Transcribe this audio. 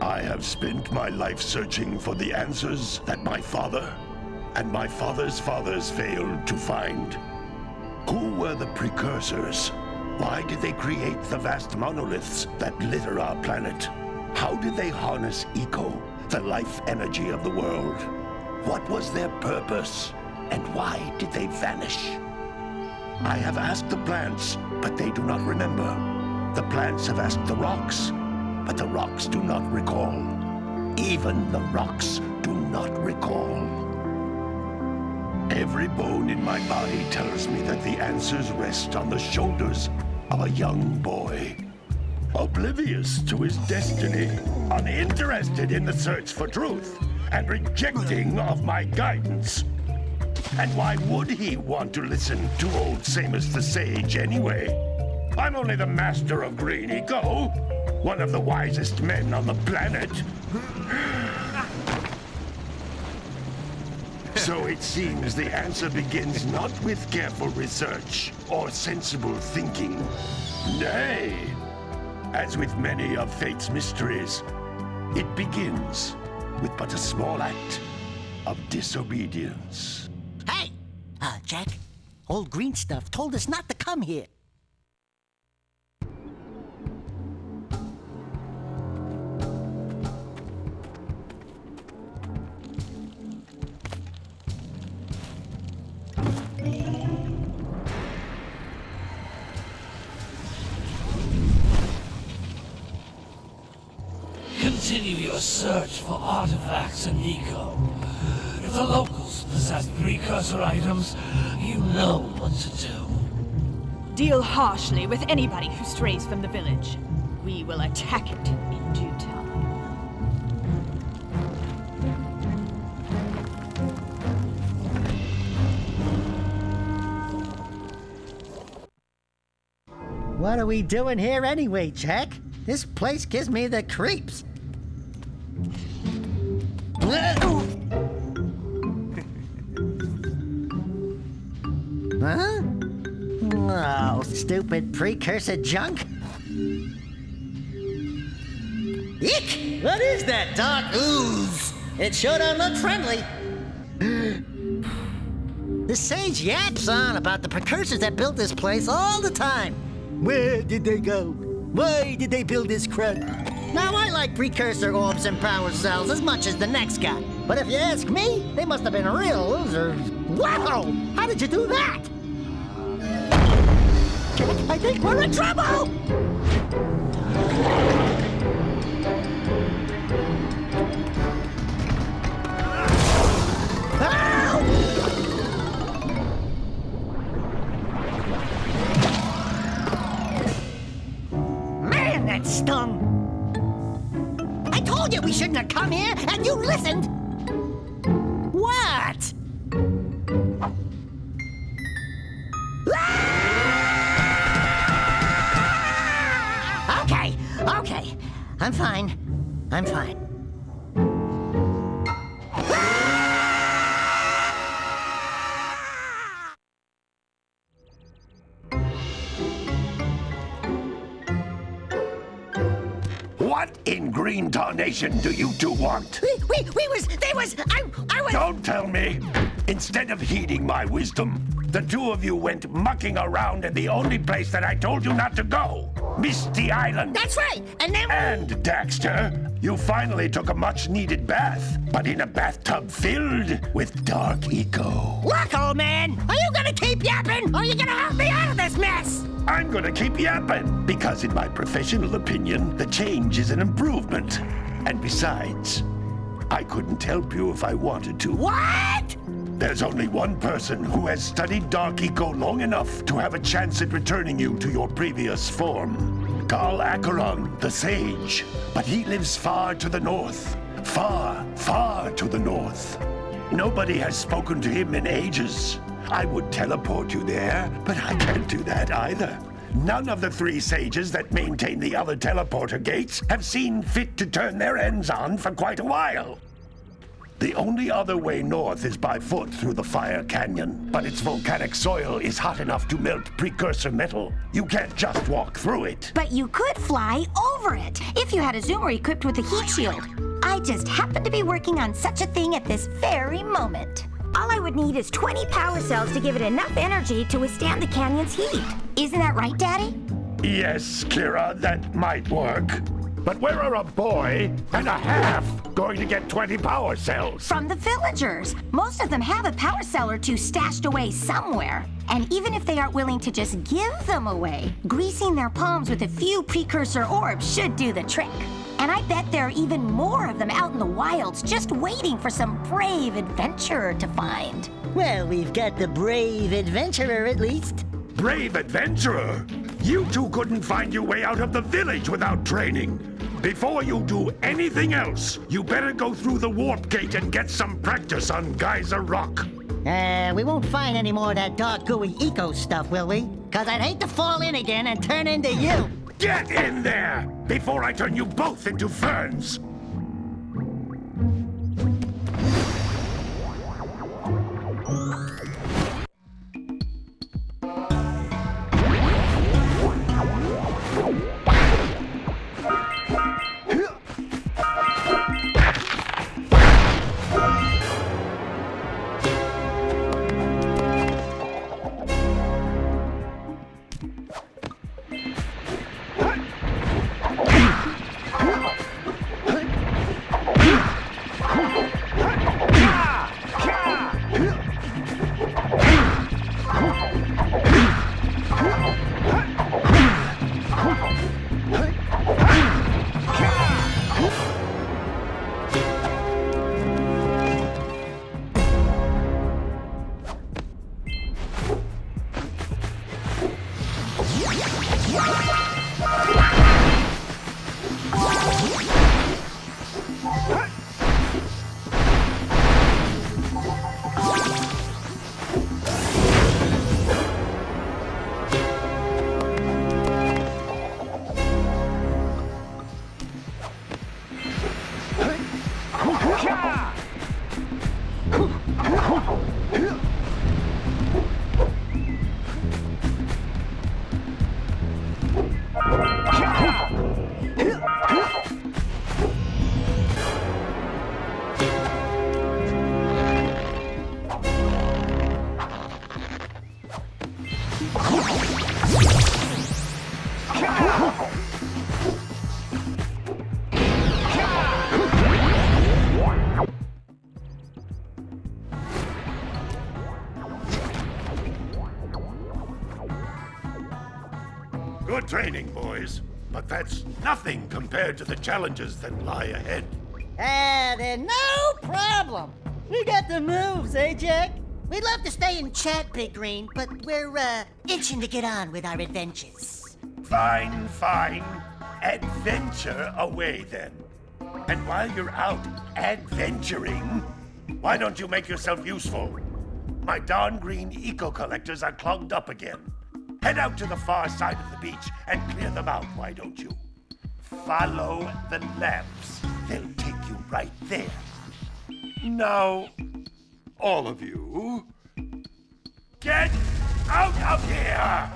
I have spent my life searching for the answers that my father and my father's fathers failed to find. Who were the precursors? Why did they create the vast monoliths that litter our planet? How did they harness eco, the life energy of the world? What was their purpose? And why did they vanish? I have asked the plants, but they do not remember. The plants have asked the rocks, but the rocks do not recall. Even the rocks do not recall. Every bone in my body tells me that the answers rest on the shoulders of a young boy. Oblivious to his destiny, uninterested in the search for truth, and rejecting of my guidance. And why would he want to listen to old Samus the Sage anyway? I'm only the master of green eco, one of the wisest men on the planet. So it seems the answer begins not with careful research or sensible thinking. Nay, as with many of fate's mysteries, it begins with but a small act of disobedience. Hey! Jak, old green stuff told us not to come here. Continue your search for artifacts and eco. If the locals possess precursor items, you know what to do. Deal harshly with anybody who strays from the village. We will attack it in due time. What are we doing here anyway, Jak? This place gives me the creeps. Huh? Oh, stupid precursor junk. Eek! What is that dark ooze? It sure don't look friendly. The sage yaps on about the precursors that built this place all the time. Where did they go? Why did they build this crud? Now, I like precursor orbs and power cells as much as the next guy. But if you ask me, they must have been real losers. Wow! How did you do that? I think we're in trouble! Man, that stung! I told you we shouldn't have come here, and you listened! What? Okay. I'm fine. I'm fine. What in green tarnation do you two want? I was... Don't tell me! Instead of heeding my wisdom, the two of you went mucking around in the only place that I told you not to go, Misty Island. That's right, and then... And, Daxter, you finally took a much-needed bath, but in a bathtub filled with dark eco. Look, old man, are you gonna keep yapping, or are you gonna help me out of this mess? I'm gonna keep yapping, because in my professional opinion, the change is an improvement. And besides, I couldn't help you if I wanted to. What? There's only one person who has studied Dark Eco long enough to have a chance at returning you to your previous form. Carl Acheron, the Sage. But he lives far to the north. Far, far to the north. Nobody has spoken to him in ages. I would teleport you there, but I can't do that either. None of the three sages that maintain the other teleporter gates have seen fit to turn their ends on for quite a while. The only other way north is by foot through the Fire Canyon, but its volcanic soil is hot enough to melt precursor metal. You can't just walk through it. But you could fly over it if you had a zoomer equipped with a heat shield. I just happen to be working on such a thing at this very moment. All I would need is 20 power cells to give it enough energy to withstand the canyon's heat. Isn't that right, Daddy? Yes, Kira, that might work. But where are a boy and a half going to get 20 power cells? From the villagers. Most of them have a power cell or two stashed away somewhere. And even if they aren't willing to just give them away, greasing their palms with a few precursor orbs should do the trick. And I bet there are even more of them out in the wilds just waiting for some brave adventurer to find. Well, we've got the brave adventurer at least. Brave adventurer? You two couldn't find your way out of the village without training. Before you do anything else, you better go through the warp gate and get some practice on Geyser Rock. We won't find any more of that dark gooey eco stuff, will we? 'Cause I'd hate to fall in again and turn into you. Get in there before I turn you both into ferns. Good training, boys. But that's nothing compared to the challenges that lie ahead. Then no problem. We got the moves, eh, Jack? We'd love to stay and chat, Big Green, but we're, itching to get on with our adventures. Fine, fine. Adventure away, then. And while you're out adventuring, why don't you make yourself useful? My darn green eco-collectors are clogged up again. Head out to the far side of the beach and clear them out, why don't you? Follow the lamps. They'll take you right there. Now, all of you, get out of here!